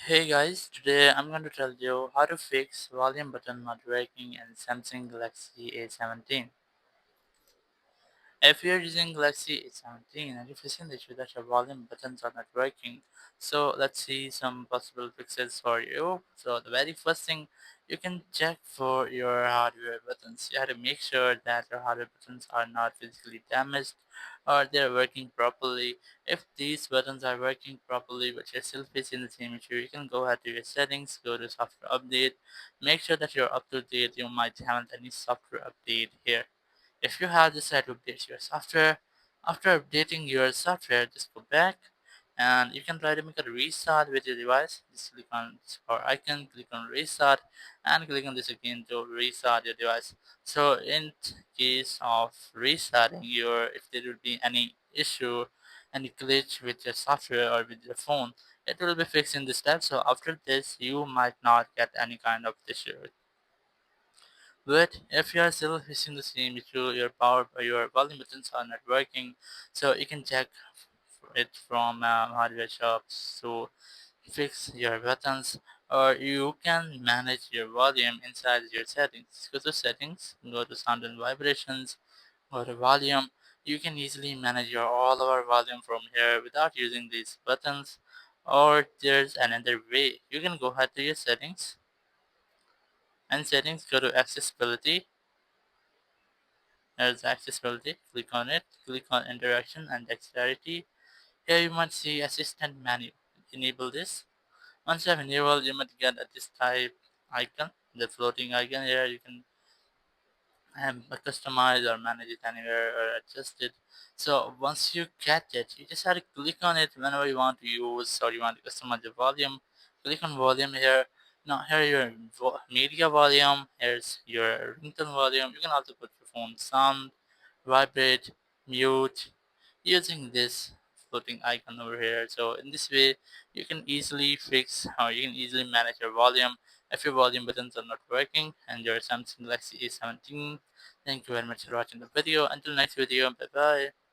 Hey guys, today I'm going to tell you how to fix volume button not working in Samsung Galaxy A17. If you're using Galaxy A17 and you're facing the issue that your volume buttons are not working, so let's see some possible fixes for you. So the very first thing, you can check for your hardware buttons. You have to make sure that your hardware buttons are not physically damaged or they're working properly. If these buttons are working properly but you're still facing the same issue, you can go ahead to your settings, go to software update, make sure that you're up to date. You might have any software update here. If you have decided to update your software, after updating your software, just go back and you can try to make a restart with your device. Just click on this power icon, click on restart, and click on this again to restart your device. So in case of restarting your, if there will be any issue, any glitch with your software or with your phone, it will be fixed in this step. So after this, you might not get any kind of issue. But if you are still facing the same issue, your volume buttons are not working, so you can check it from hardware shops to fix your buttons, or you can manage your volume inside your settings. Go to settings, go to sound and vibrations, go to volume. You can easily manage your all over volume from here without using these buttons. Or there's another way. You can go ahead to your settings, and settings, go to accessibility. There's accessibility, click on it, click on interaction and dexterity. Here you might see assistant menu. Enable this. Once you have enabled, you might get this type icon, the floating icon here. You can customize or manage it anywhere or adjust it. So once you get it, you just have to click on it whenever you want to use or you want to customize the volume. Click on volume here. Now here your media volume. Here's your ringtone volume. You can also put your phone sound, vibrate, mute, using this floating icon over here. So in this way, you can easily fix or you can easily manage your volume if your volume buttons are not working and your Samsung Galaxy A17. Thank you very much for watching the video. Until next video, bye bye.